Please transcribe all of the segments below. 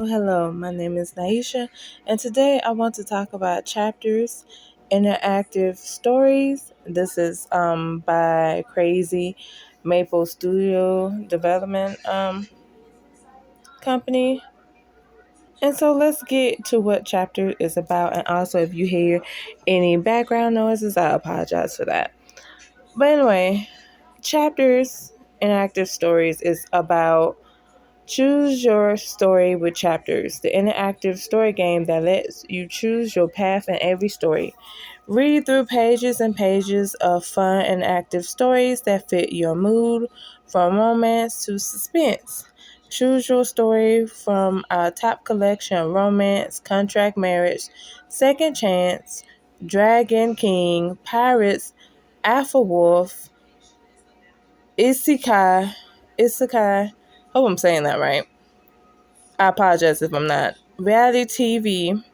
Hello, my name is Naisha, and today I want to talk about chapters, interactive stories. This is by Crazy Maple Studio Development Company. And so let's get to what chapter is about. And also, if you hear any background noises, I apologize for that. But anyway, chapters, interactive stories is about choose your story with chapters, the interactive story game that lets you choose your path in every story. Read through pages and pages of fun and active stories that fit your mood, from romance to suspense. Choose your story from our top collection of romance, contract marriage, second chance, Dragon King, pirates, Alpha Wolf, isekai. Hope I'm saying that right. I apologize if I'm not. Reality TV,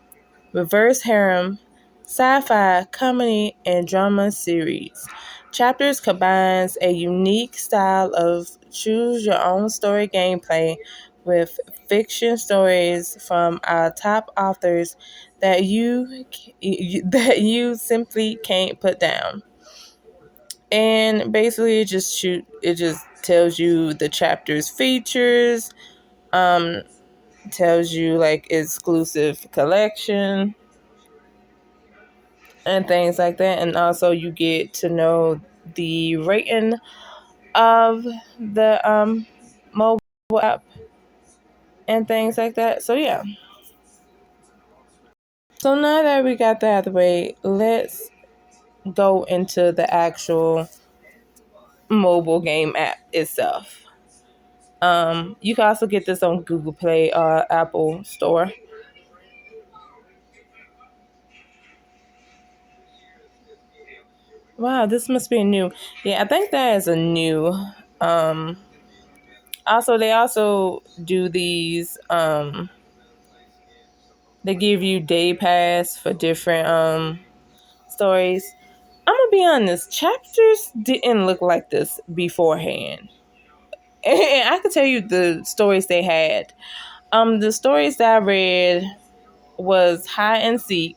reverse harem, sci-fi, comedy, and drama series. Chapters combines a unique style of choose your own story gameplay with fiction stories from our top authors that you simply can't put down. And basically it just tells you the chapter's features, um tells you like exclusive collection and things like that, and also you get to know the rating of the mobile app and things like that. So yeah, so now that we got that out of the way, let's go into the actual mobile game app itself. You can also get this on Google Play or Apple Store. Wow, this must be new. Yeah, I think that is a new. Um, they also do these. They give you day pass for different stories. I'm gonna be honest. Chapters didn't look like this beforehand, and I can tell you the stories they had. The stories that I read was hide and seek.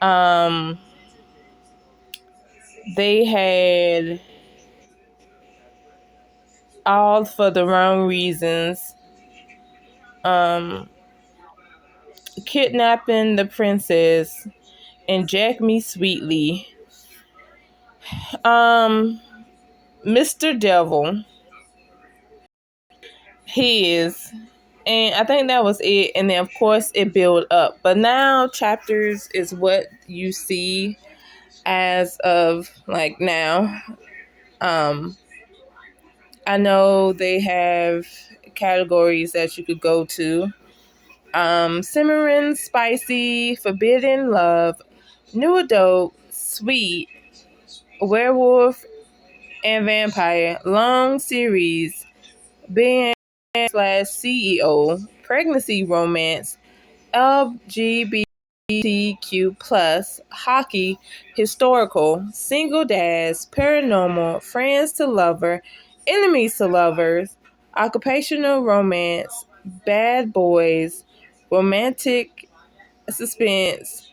Um, they had all for the wrong reasons. Um, Kidnapping the princess and Jack Me Sweetly. Um, Mr. Devil, his, and I think that was it. And then of course it built up, but now chapters is what you see as of like now. Um, I know they have categories that you could go to. Simmering, spicy, forbidden love, new adult, sweet, werewolf, and vampire, long series, being slash CEO, pregnancy romance, LGBTQ plus, hockey, historical, single dads, paranormal, friends to lover, enemies to lovers, occupational romance, bad boys, romantic suspense,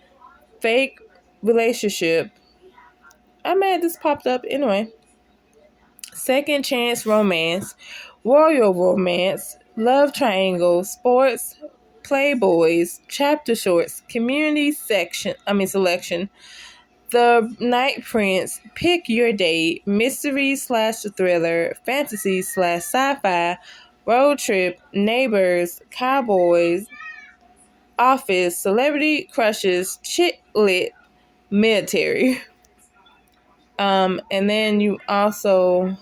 fake relationship. I'm mad this popped up anyway. Second chance romance, royal romance, love triangle, sports, playboys, chapter shorts, community selection, the night prince, pick your date, mystery slash thriller, fantasy slash sci-fi, road trip, neighbors, cowboys, office, celebrity crushes, chick lit, military. And then you also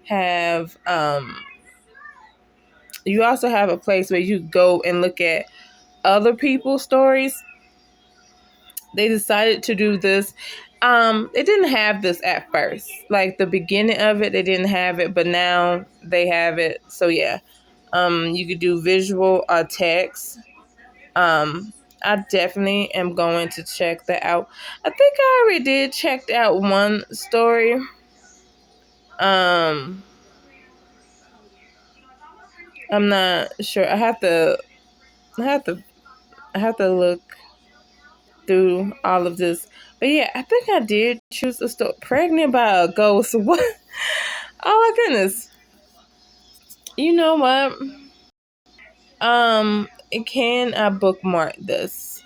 have a place where you go and look at other people's stories. They decided to do this. They didn't have this at first. Like the beginning of it, they didn't have it, but now they have it. So yeah. You could do visual or text. I definitely am going to check that out. I think I already did check out one story. Um I'm not sure. I have to I have to look through all of this. But yeah, I think I did choose a story. Pregnant by a ghost. What? Oh my goodness. You know what? Can I bookmark this?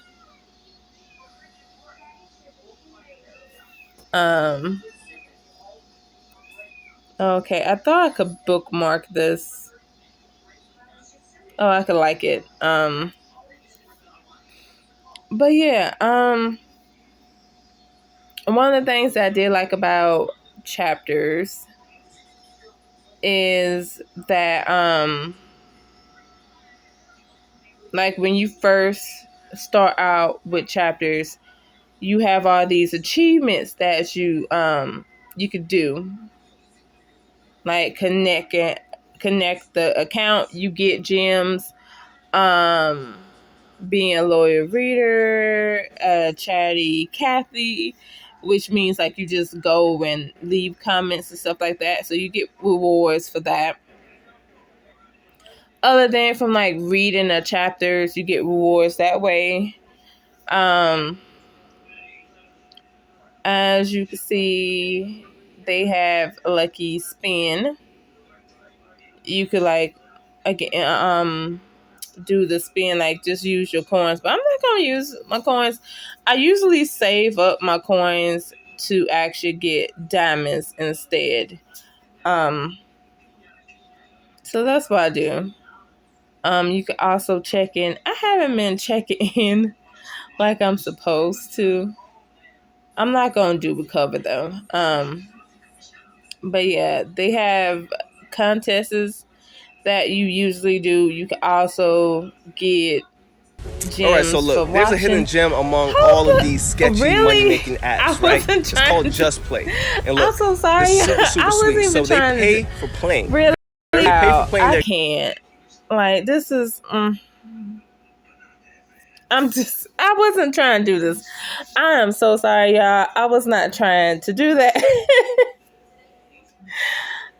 Um, okay. I thought I could bookmark this. Oh, I could like it. But yeah. One of the things that I did like about chapters is that like when you first start out with chapters, you have all these achievements that you could do, like connect the account, you get gems, um being a loyal reader, chatty Kathy, which means like you just go and leave comments and stuff like that, so you get rewards for that. Other than from like reading the chapters, you get rewards that way. um As you can see, they have a lucky spin. You could like again do the spin, like just use your coins. But I'm not gonna use my coins. I usually save up my coins to actually get diamonds instead. Um so that's what I do. You can also check in. I haven't been checking in like I'm supposed to. I'm not gonna do recover though. But yeah, they have contests that you usually do. You can also get All right, so gems for look, there's a hidden watching. gem among Hold all of the these sketchy money really? making I apps, right? wasn't It's trying called to. Just Play. And I'm look, so this sorry. is super I sweet. wasn't So even they trying to. pay for playing. Really? They pay for playing I their. can't. Like this is. I'm just. I wasn't trying to do this. I am so sorry, y'all. I was not trying to do that.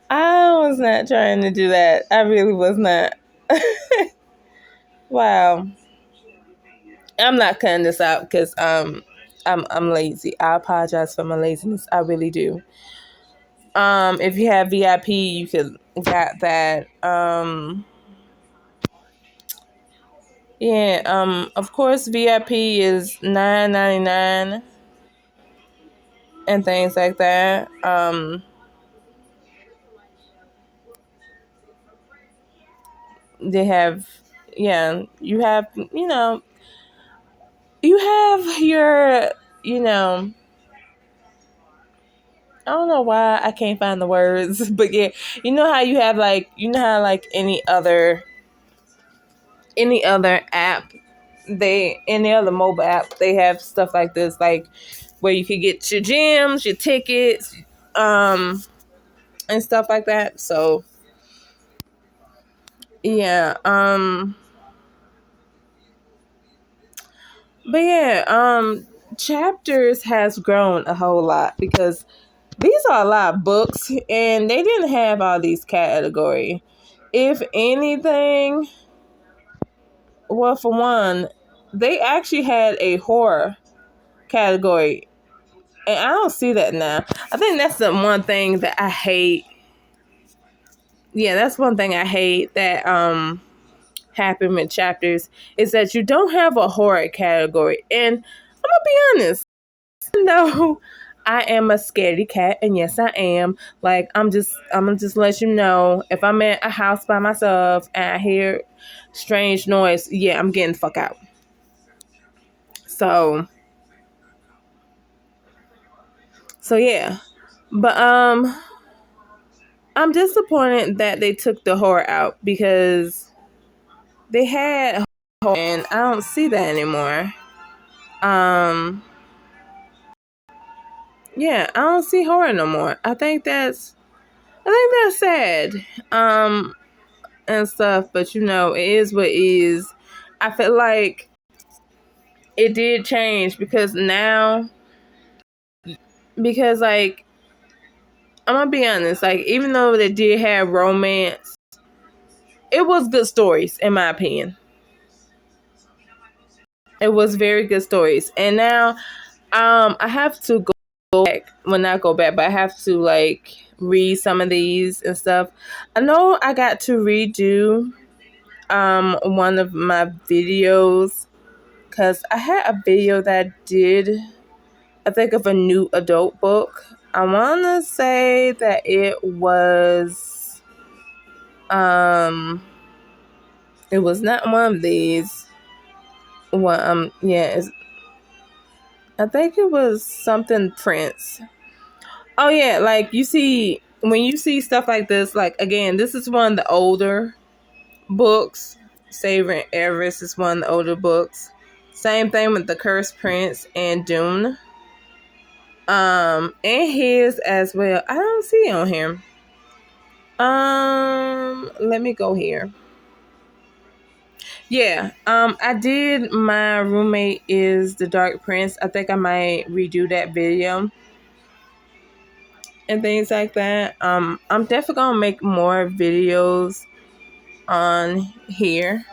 I was not trying to do that. I really was not. Wow. I'm not cutting this out because I'm lazy. I apologize for my laziness. I really do. If you have VIP, you could got that. Yeah. Of course, VIP is $9.99 and things like that. They have, yeah. You have your, you know. I don't know why I can't find the words, but yeah, you know how you have like, like any other app, any other mobile app, they have stuff like this, like where you could get your gems, your tickets, and stuff like that. So yeah, but yeah, chapters has grown a whole lot because these are a lot of books and they didn't have all these category. If anything, well, for one, they actually had a horror category, and I don't see that now. I think that's the one thing that I hate. Yeah, that's one thing I hate that happened with chapters is that you don't have a horror category. And I'm gonna be honest, even though I am a scaredy cat, and yes, I am. Like I'm gonna just let you know if I'm at a house by myself and I hear strange noise, yeah, I'm getting the fuck out. So yeah, but I'm disappointed that they took the horror out because they had horror and I don't see that anymore. Um, yeah, I don't see horror no more. I think that's sad. And stuff, but it is what it is. I feel like it did change because now, because like I'm gonna be honest, like even though they did have romance it was good stories, in my opinion. It was very good stories. And now I have to go back, well, not go back, but I have to like read some of these and stuff. I know I got to redo one of my videos because I had a video that I did, I think, of a new adult book. I want to say that it was not one of these. Well, yeah, I think it was something Prince. Oh yeah, like you see, when you see stuff like this, like again, this is one of the older books. Saving Everest is one of the older books. Same thing with The Cursed Prince and Dune. And his as well. I don't see it on here. Let me go here. Yeah, I did. My roommate is the Dark Prince. I think I might redo that video and things like that. I'm definitely gonna make more videos on here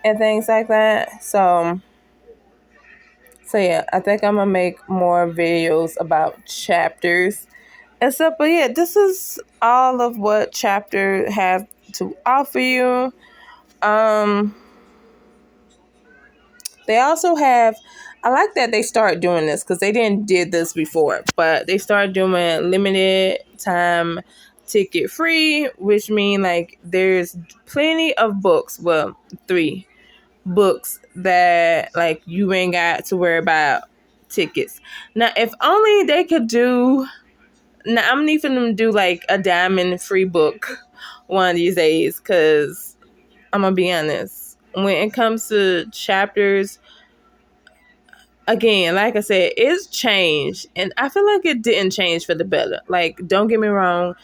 and things like that. So yeah, I think I'm gonna make more videos about chapters and stuff. But yeah, this is all of what chapter have to offer you. Um, They also have, I like that they start doing this because they didn't did this before, but they started doing limited time ticket free, which mean like there's plenty of books, well, 3 books that like you ain't got to worry about tickets. Now, if only they could do, now I'm needing them to do like a diamond free book one of these days, because I'm gonna be honest, when it comes to chapters, again, like I said, it's changed, and I feel like it didn't change for the better. Like, don't get me wrong,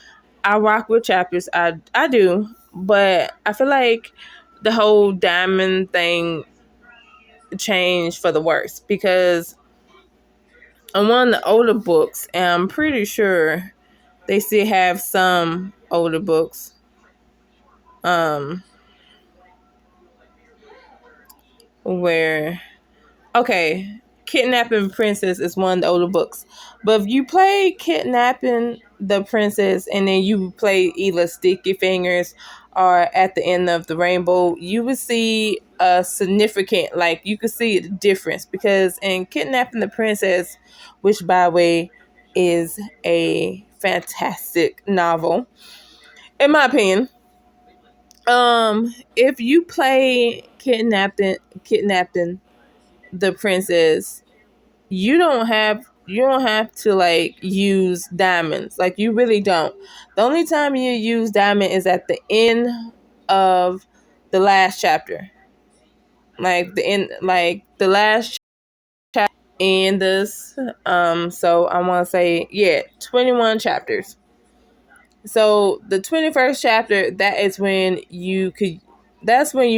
I rock with chapters, I do, but I feel like the whole diamond thing changed for the worse, because on one of the older books, and I'm pretty sure they still have some older books, where, okay, Kidnapping Princess is one of the older books. But if you play Kidnapping the Princess and then you play either Sticky Fingers or At the End of the Rainbow, you would see a significant, like, you could see the difference. Because in Kidnapping the Princess, which, by the way, is a fantastic novel, in my opinion, if you play Kidnapping the Princess, you don't have to like use diamonds. Like, you really don't. The only time you use diamond is at the end of the last chapter. Like the end, like the last chapter in this. So I want to say, yeah, 21 chapters. So the 21st chapter, that's when you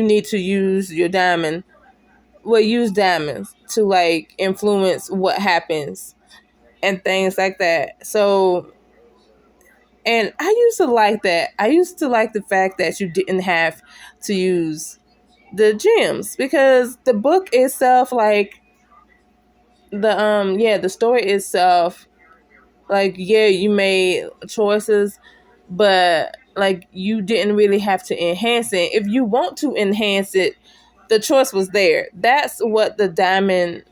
need to use your diamond. Well, use diamonds to like influence what happens and things like that. So, and I used to like that. I used to like the fact that you didn't have to use the gems, because the book itself, like the story itself, like, yeah, you made choices, but like you didn't really have to enhance it. If you want to enhance it, the choice was there. That's what the diamond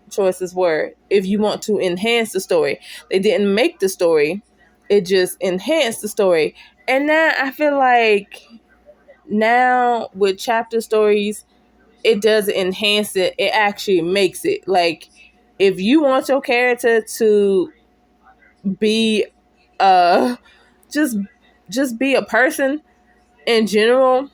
choices were. If you want to enhance the story, they didn't make the story, it just enhanced the story. And now I feel like, now with chapter stories, it doesn't enhance it, it actually makes it. Like, if you want your character to be just be a person in general,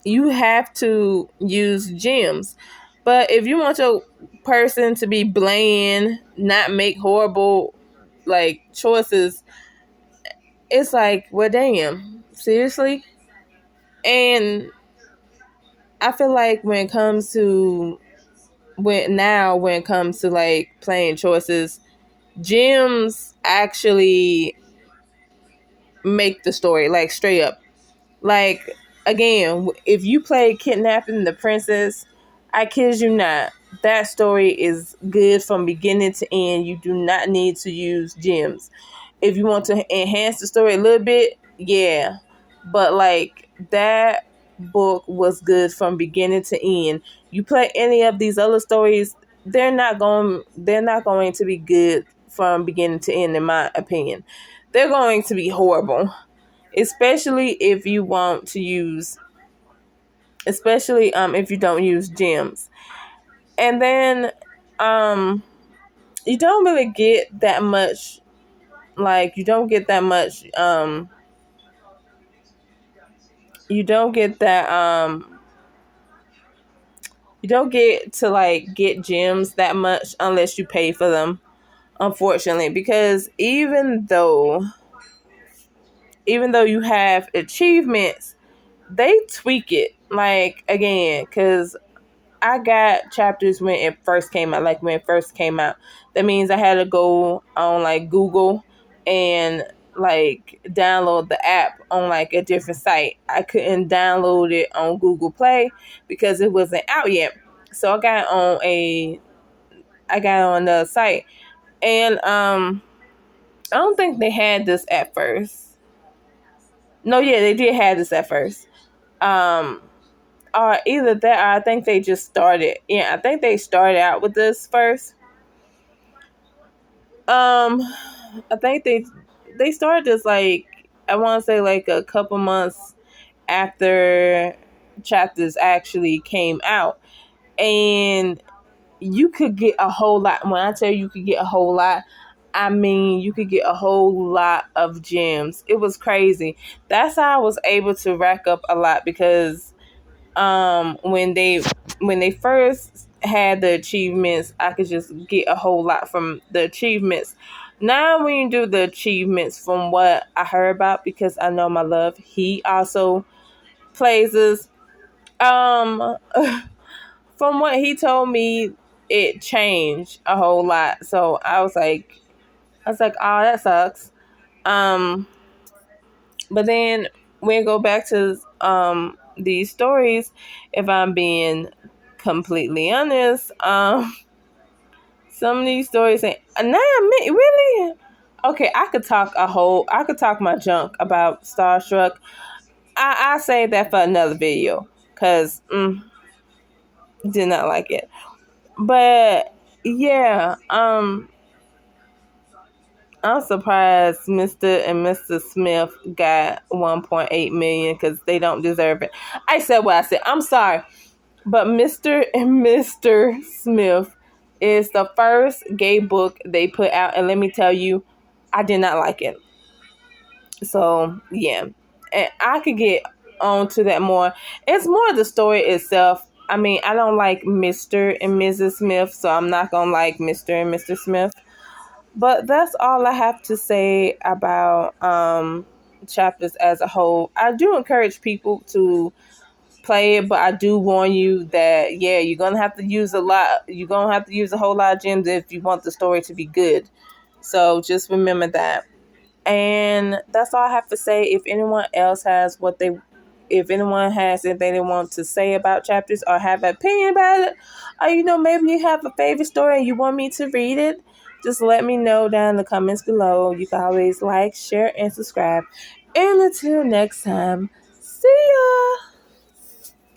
you have to use gems. But if you want your person to be bland, not make horrible like choices, it's like, well, damn, seriously. And I feel like when it comes to like playing choices, gems actually make the story, like, straight up. Like, again, if you play Kidnapping the Princess, I kid you not, that story is good from beginning to end. You do not need to use gems. If you want to enhance the story a little bit, yeah. But like, that book was good from beginning to end. You play any of these other stories, they're not going to be good from beginning to end, in my opinion. They're going to be horrible, especially if you want to use, especially if you don't use gems. And then you don't really get that much, like, you don't get that you don't get to like get gems that much unless you pay for them, unfortunately, because even though you have achievements, they tweak it, like, again, because I got chapters when it first came out. Like, when it first came out, that means I had to go on like Google and like download the app on like a different site. I couldn't download it on Google Play because it wasn't out yet. So I got on the site, and I don't think they had this at first. No, yeah, they did have this at first. Um or either that, or I think they just started. Yeah, I think they started out with this first. I think they started this, like, I want to say like a couple months after chapters actually came out, and you could get a whole lot. When I tell you could get a whole lot, I mean you could get a whole lot of gems. It was crazy. That's how I was able to rack up a lot, because when they first had the achievements, I could just get a whole lot from the achievements. Now when you do the achievements, from what I heard about, because I know my love, he also plays this, um from what he told me, it changed a whole lot. So I was like, oh, that sucks. um But then when we go back to these stories, if I'm being completely honest, some of these stories ain't really. Okay, I could talk my junk about Starstruck. I say that for another video, because did not like it. But yeah, I'm surprised Mr. and Mr. Smith got 1.8 million, because they don't deserve it. I said what I said. I'm sorry. But Mr. and Mr. Smith is the first gay book they put out. And let me tell you, I did not like it. So, yeah. And I could get on to that more. It's more the story itself. I mean, I don't like Mr. and Mrs. Smith, so I'm not going to like Mr. and Mr. Smith. But that's all I have to say about chapters as a whole. I do encourage people to play it, but I do warn you that, yeah, you're gonna have to use a lot. You're gonna have to use a whole lot of gems if you want the story to be good. So just remember that. And that's all I have to say. If anyone has anything they want to say about chapters, or have an opinion about it, or maybe you have a favorite story and you want me to read it, just let me know down in the comments below. You can always like, share, and subscribe. And until next time, see ya.